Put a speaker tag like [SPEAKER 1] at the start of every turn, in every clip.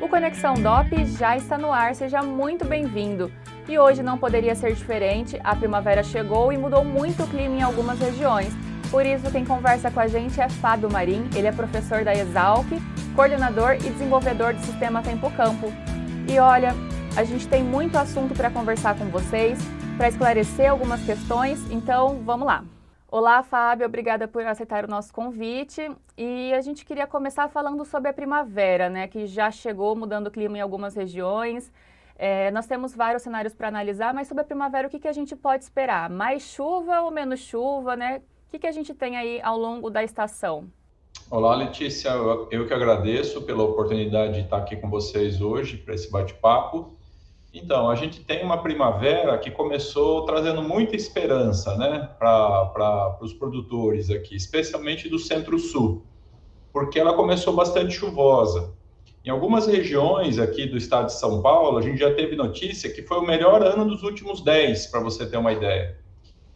[SPEAKER 1] O Conexão DOP já está no ar, seja muito bem-vindo. E hoje não poderia ser diferente, a primavera chegou e mudou muito o clima em algumas regiões. Por isso, quem conversa com a gente é Fábio Marim, ele é professor da Exalc, coordenador e desenvolvedor do Sistema Tempo Campo. E olha, a gente tem muito assunto para conversar com vocês, para esclarecer algumas questões, então vamos lá. Olá, Fábio, obrigada por aceitar o nosso convite. E a gente queria começar falando sobre a primavera, né, que já chegou mudando o clima em algumas regiões. Nós temos vários cenários para analisar, mas sobre a primavera, o que a gente pode esperar? Mais chuva ou menos chuva, né? O que a gente tem aí ao longo da estação?
[SPEAKER 2] Olá, Letícia. Eu que agradeço pela oportunidade de estar aqui com vocês hoje para esse bate-papo. Então, a gente tem uma primavera que começou trazendo muita esperança, né, para os produtores aqui, especialmente do Centro-Sul, porque ela começou bastante chuvosa. Em algumas regiões aqui do estado de São Paulo, a gente já teve notícia que foi o melhor ano dos últimos 10, para você ter uma ideia.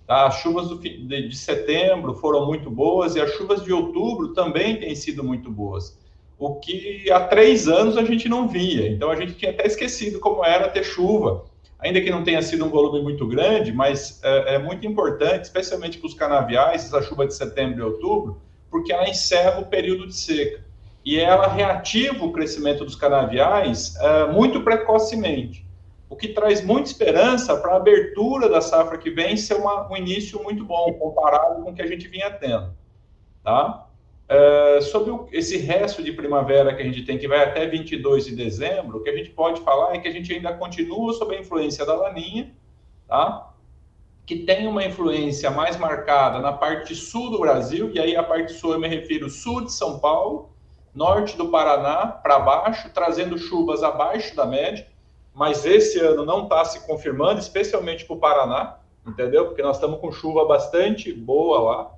[SPEAKER 2] As chuvas de setembro foram muito boas e as chuvas de outubro também têm sido muito boas, o que há 3 anos a gente não via. Então a gente tinha até esquecido como era ter chuva, ainda que não tenha sido um volume muito grande, mas é muito importante, especialmente para os canaviais, essa chuva de setembro e outubro, porque ela encerra o período de seca e ela reativa o crescimento dos canaviais muito precocemente, o que traz muita esperança para a abertura da safra que vem ser um início muito bom, comparado com o que a gente vinha tendo. Tá? Sobre esse resto de primavera que a gente tem, que vai até 22 de dezembro, o que a gente pode falar é que a gente ainda continua sob a influência da Laninha, tá? Que tem uma influência mais marcada na parte sul do Brasil, e aí a parte sul eu me refiro sul de São Paulo, norte do Paraná para baixo, trazendo chuvas abaixo da média, mas esse ano não está se confirmando, especialmente para o Paraná, entendeu? Porque nós estamos com chuva bastante boa lá.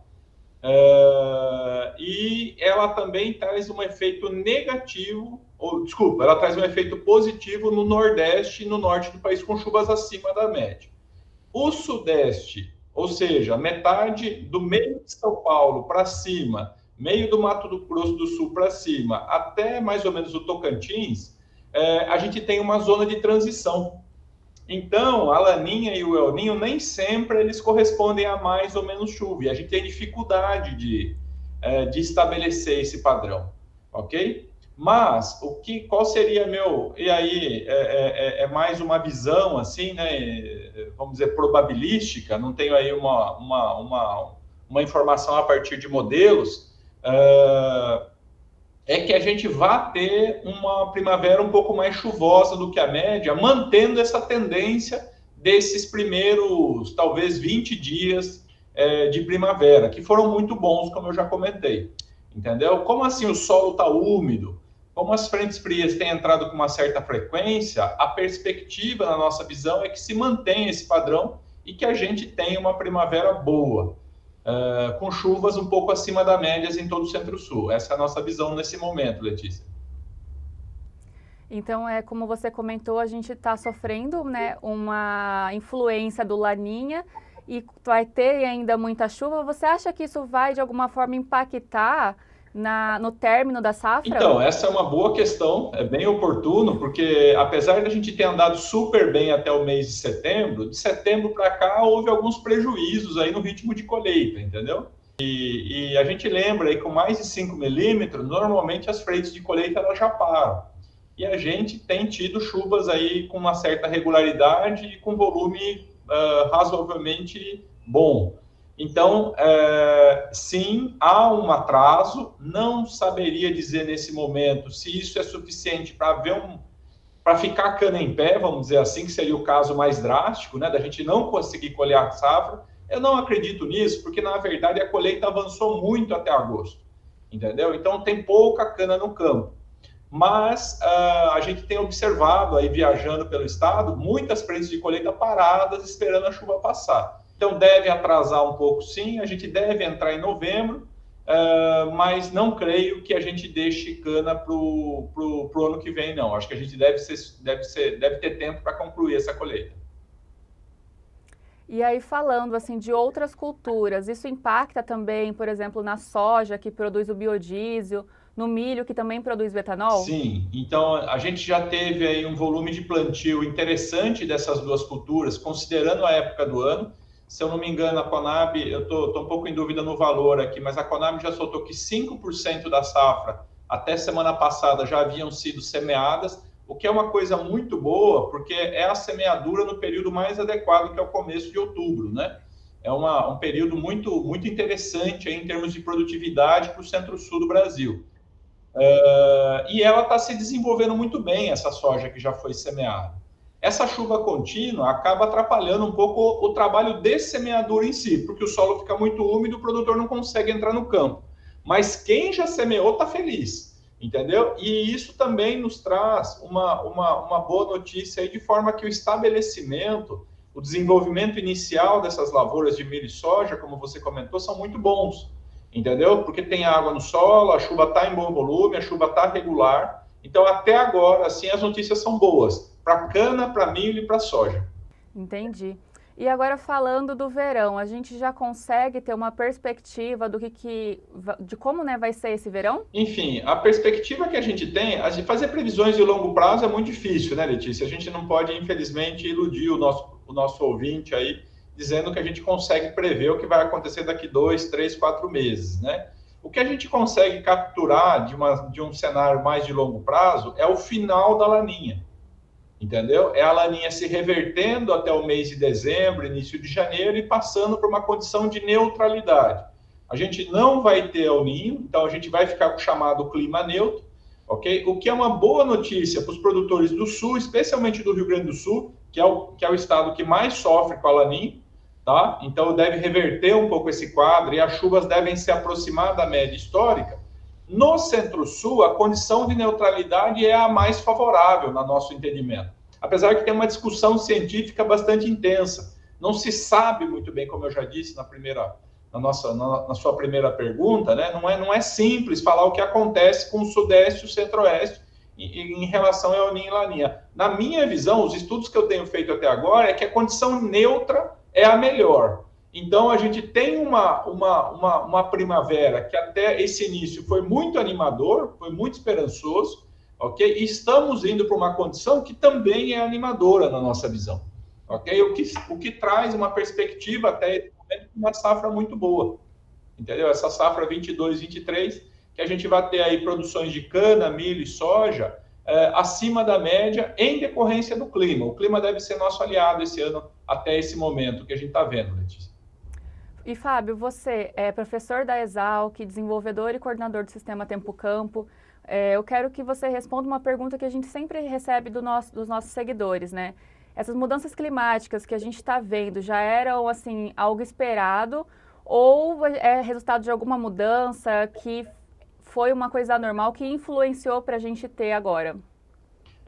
[SPEAKER 2] E ela também traz um efeito negativo, ela traz um efeito positivo no Nordeste e no Norte do país, com chuvas acima da média. O Sudeste, ou seja, metade do meio de São Paulo para cima, meio do Mato Grosso do Sul para cima, até mais ou menos o Tocantins, a gente tem uma zona de transição. Então, a Laninha e o El Ninho nem sempre eles correspondem a mais ou menos chuva. E a gente tem dificuldade de estabelecer esse padrão, ok? Mas, qual seria meu... E aí, mais uma visão, assim, né? Vamos dizer, probabilística. Não tenho aí uma informação a partir de modelos. É que a gente vai ter uma primavera um pouco mais chuvosa do que a média, mantendo essa tendência desses primeiros, talvez, 20 dias de primavera, que foram muito bons, como eu já comentei. Entendeu? Como assim o solo está úmido, como as frentes frias têm entrado com uma certa frequência, a perspectiva, na nossa visão, é que se mantenha esse padrão e que a gente tenha uma primavera boa. Com chuvas um pouco acima da média em todo o Centro-Sul. Essa é a nossa visão nesse momento, Letícia.
[SPEAKER 1] Então, como você comentou, a gente está sofrendo, né, uma influência do Laninha e vai ter ainda muita chuva. Você acha que isso vai, de alguma forma, impactar no término da safra?
[SPEAKER 2] Então, essa é uma boa questão, é bem oportuno, porque apesar de a gente ter andado super bem até o mês de setembro para cá houve alguns prejuízos aí no ritmo de colheita, entendeu? E a gente lembra aí, com mais de 5 milímetros, normalmente as frentes de colheita elas já param. E a gente tem tido chuvas aí com uma certa regularidade e com volume razoavelmente bom. Então, sim, há um atraso. Não saberia dizer nesse momento se isso é suficiente para ficar a cana em pé, vamos dizer assim, que seria o caso mais drástico, né, da gente não conseguir colher a safra. Eu não acredito nisso, porque na verdade a colheita avançou muito até agosto, entendeu? Então tem pouca cana no campo. Mas a gente tem observado aí, viajando pelo estado, muitas frentes de colheita paradas esperando a chuva passar. Então deve atrasar um pouco, sim, a gente deve entrar em novembro, mas não creio que a gente deixe cana para o ano que vem, não. Acho que a gente deve ter tempo para concluir essa colheita.
[SPEAKER 1] E aí, falando assim de outras culturas, isso impacta também, por exemplo, na soja, que produz o biodiesel, no milho, que também produz etanol?
[SPEAKER 2] Sim, então a gente já teve aí um volume de plantio interessante dessas duas culturas, considerando a época do ano. Se eu não me engano, a Conab, eu estou um pouco em dúvida no valor aqui, mas a Conab já soltou que 5% da safra até semana passada já haviam sido semeadas, o que é uma coisa muito boa, porque é a semeadura no período mais adequado, que é o começo de outubro, né? É um período muito interessante aí, em termos de produtividade para o centro-sul do Brasil. E ela está se desenvolvendo muito bem, essa soja que já foi semeada. Essa chuva contínua acaba atrapalhando um pouco o trabalho de semeadura em si, porque o solo fica muito úmido, o produtor não consegue entrar no campo. Mas quem já semeou está feliz, entendeu? E isso também nos traz uma boa notícia aí, de forma que o estabelecimento, o desenvolvimento inicial dessas lavouras de milho e soja, como você comentou, são muito bons, entendeu? Porque tem água no solo, a chuva está em bom volume, a chuva está regular. Então, até agora, assim, as notícias são boas para cana, para milho e para soja.
[SPEAKER 1] Entendi. E agora falando do verão, a gente já consegue ter uma perspectiva de como, né, vai ser esse verão?
[SPEAKER 2] Enfim, a perspectiva que a gente tem, a gente fazer previsões de longo prazo é muito difícil, né, Letícia? A gente não pode, infelizmente, iludir o nosso ouvinte aí, dizendo que a gente consegue prever o que vai acontecer daqui 2, 3, 4 meses, né? O que a gente consegue capturar de um cenário mais de longo prazo é o final da laninha, entendeu? É a laninha se revertendo até o mês de dezembro, início de janeiro, e passando por uma condição de neutralidade. A gente não vai ter El Niño, então a gente vai ficar com o chamado clima neutro, ok? O que é uma boa notícia para os produtores do sul, especialmente do Rio Grande do Sul, que é o estado que mais sofre com a laninha, tá? Então deve reverter um pouco esse quadro e as chuvas devem se aproximar da média histórica. No Centro-Sul, a condição de neutralidade é a mais favorável, no nosso entendimento. Apesar que tem uma discussão científica bastante intensa. Não se sabe muito bem, como eu já disse na sua primeira pergunta, né? Não é simples falar o que acontece com o Sudeste e o Centro-Oeste em relação ao El Niño e Laninha. Na minha visão, os estudos que eu tenho feito até agora é que a condição neutra é a melhor. Então, a gente tem uma primavera que até esse início foi muito animador, foi muito esperançoso, ok? E estamos indo para uma condição que também é animadora na nossa visão, ok? O que traz uma perspectiva até esse momento de uma safra muito boa, entendeu? Essa safra 22, 23, que a gente vai ter aí produções de cana, milho e soja acima da média em decorrência do clima. O clima deve ser nosso aliado esse ano até esse momento que a gente está vendo, Letícia.
[SPEAKER 1] E Fábio, você é professor da Exalc, desenvolvedor e coordenador do Sistema Tempo Campo. Eu quero que você responda uma pergunta que a gente sempre recebe dos nossos seguidores, né? Essas mudanças climáticas que a gente está vendo já eram, assim, algo esperado ou é resultado de alguma mudança que foi uma coisa anormal que influenciou para a gente ter agora?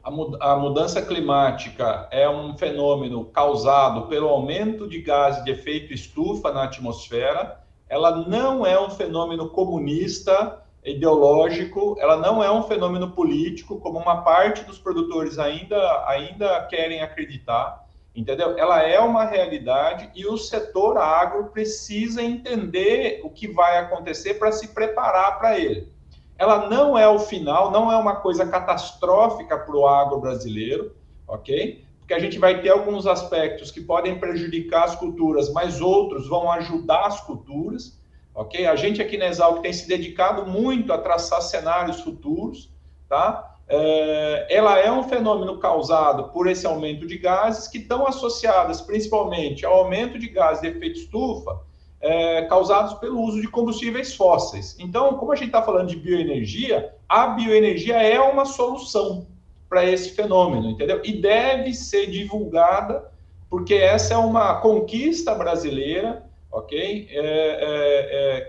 [SPEAKER 2] A mudança climática é um fenômeno causado pelo aumento de gases de efeito estufa na atmosfera. Ela não é um fenômeno comunista, ideológico, ela não é um fenômeno político, como uma parte dos produtores ainda querem acreditar, entendeu? Ela é uma realidade e o setor agro precisa entender o que vai acontecer para se preparar para ele. Ela não é o final, não é uma coisa catastrófica para o agro brasileiro, ok? Porque a gente vai ter alguns aspectos que podem prejudicar as culturas, mas outros vão ajudar as culturas, ok? A gente aqui na Exalc tem se dedicado muito a traçar cenários futuros, tá? Ela é um fenômeno causado por esse aumento de gases que estão associadas principalmente ao aumento de gases de efeito estufa, causados pelo uso de combustíveis fósseis. Então, como a gente está falando de bioenergia, a bioenergia é uma solução para esse fenômeno, entendeu? E deve ser divulgada, porque essa é uma conquista brasileira, ok?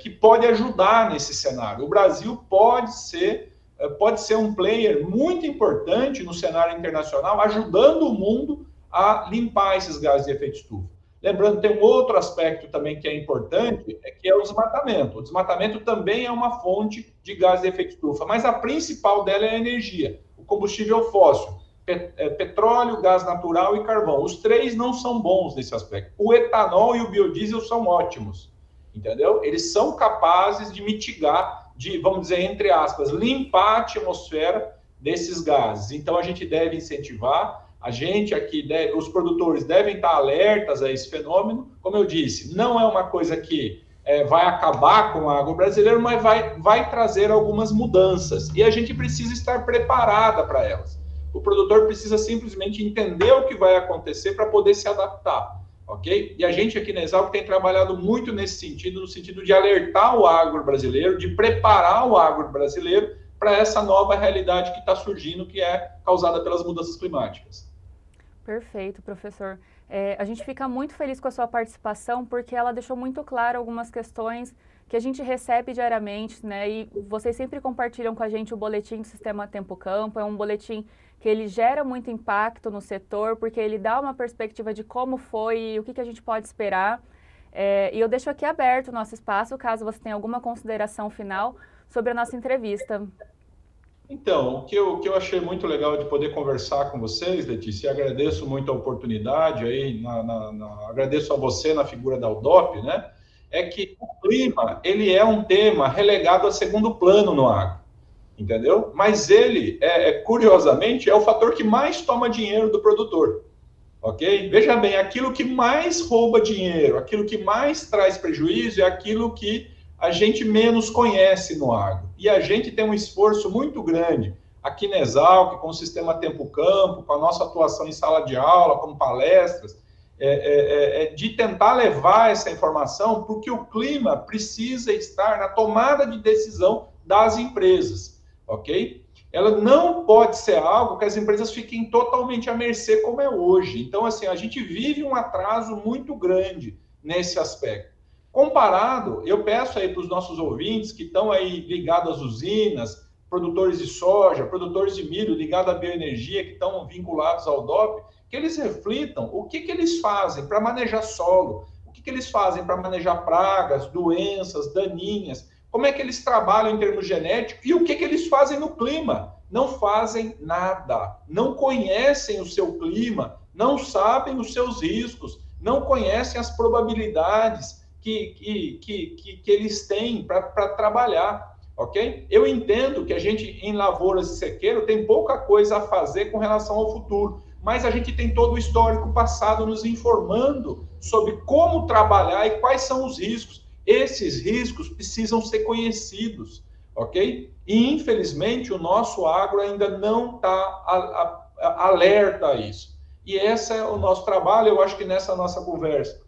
[SPEAKER 2] Que pode ajudar nesse cenário. O Brasil pode ser um player muito importante no cenário internacional, ajudando o mundo a limpar esses gases de efeito estufa. Lembrando, tem um outro aspecto também que é importante, que é o desmatamento. O desmatamento também é uma fonte de gás de efeito estufa, mas a principal dela é a energia, o combustível fóssil, petróleo, gás natural e carvão. Os três não são bons nesse aspecto. O etanol e o biodiesel são ótimos. entendeu? Eles são capazes de mitigar, de, vamos dizer, entre aspas, limpar a atmosfera desses gases. Então, a gente deve incentivar, a gente aqui, os produtores devem estar alertas a esse fenômeno. Como eu disse, não é uma coisa que vai acabar com o agro brasileiro, mas vai trazer algumas mudanças. E a gente precisa estar preparada para elas. O produtor precisa simplesmente entender o que vai acontecer para poder se adaptar. Ok? E a gente aqui na Exalc tem trabalhado muito nesse sentido, no sentido de alertar o agro brasileiro, de preparar o agro brasileiro para essa nova realidade que está surgindo, que é causada pelas mudanças climáticas.
[SPEAKER 1] Perfeito, professor. A gente fica muito feliz com a sua participação, porque ela deixou muito claro algumas questões que a gente recebe diariamente, né? E vocês sempre compartilham com a gente o boletim do Sistema Tempo Campo. É um boletim que ele gera muito impacto no setor, porque ele dá uma perspectiva de como foi e o que a gente pode esperar. E eu deixo aqui aberto o nosso espaço, caso você tenha alguma consideração final sobre a nossa entrevista.
[SPEAKER 2] Então, o que eu achei muito legal de poder conversar com vocês, Letícia, e agradeço muito a oportunidade, aí, agradeço a você na figura da UDOP, né? É que o clima, ele é um tema relegado a segundo plano no agro, entendeu? Mas ele, curiosamente, é o fator que mais toma dinheiro do produtor, ok? Veja bem, aquilo que mais rouba dinheiro, aquilo que mais traz prejuízo é aquilo que a gente menos conhece no agro. E a gente tem um esforço muito grande aqui na Exalc, com o Sistema Tempo Campo, com a nossa atuação em sala de aula, com palestras, de tentar levar essa informação, porque o clima precisa estar na tomada de decisão das empresas, ok? Ela não pode ser algo que as empresas fiquem totalmente à mercê como é hoje. Então, assim, a gente vive um atraso muito grande nesse aspecto. Comparado, eu peço aí para os nossos ouvintes que estão aí ligados às usinas, produtores de soja, produtores de milho ligados à bioenergia, que estão vinculados ao DOP, que eles reflitam o que eles fazem para manejar solo, o que eles fazem para manejar pragas, doenças, daninhas, como é que eles trabalham em termos genéticos e o que eles fazem no clima. Não fazem nada, não conhecem o seu clima, não sabem os seus riscos, não conhecem as probabilidades que eles têm para trabalhar, ok? Eu entendo que a gente, em lavouras e sequeiro, tem pouca coisa a fazer com relação ao futuro, mas a gente tem todo o histórico passado nos informando sobre como trabalhar e quais são os riscos. Esses riscos precisam ser conhecidos, ok? E, infelizmente, o nosso agro ainda não está alerta a isso. E esse é o nosso trabalho. Eu acho que nessa nossa conversa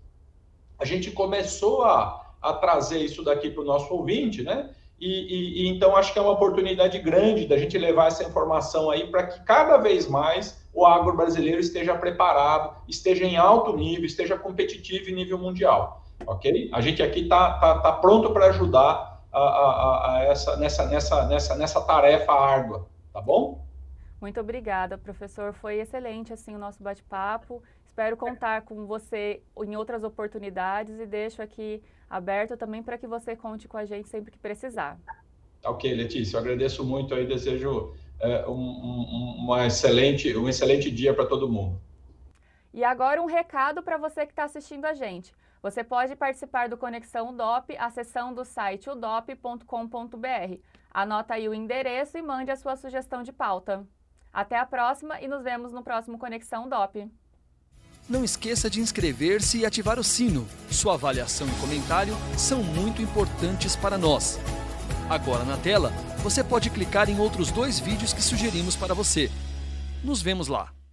[SPEAKER 2] a gente começou a trazer isso daqui para o nosso ouvinte, né? E então acho que é uma oportunidade grande da gente levar essa informação aí para que cada vez mais o agro brasileiro esteja preparado, esteja em alto nível, esteja competitivo em nível mundial, ok? A gente aqui tá pronto para ajudar nessa tarefa árdua, tá bom?
[SPEAKER 1] Muito obrigada, professor. Foi excelente assim o nosso bate-papo. Espero contar com você em outras oportunidades e deixo aqui aberto também para que você conte com a gente sempre que precisar.
[SPEAKER 2] Ok, Letícia, eu agradeço muito aí, desejo um excelente dia para todo mundo.
[SPEAKER 1] E agora um recado para você que está assistindo a gente. Você pode participar do Conexão UDOP acessando o site udop.com.br. Anota aí o endereço e mande a sua sugestão de pauta. Até a próxima e nos vemos no próximo Conexão UDOP.
[SPEAKER 3] Não esqueça de inscrever-se e ativar o sino. Sua avaliação e comentário são muito importantes para nós. Agora na tela, você pode clicar em outros 2 vídeos que sugerimos para você. Nos vemos lá!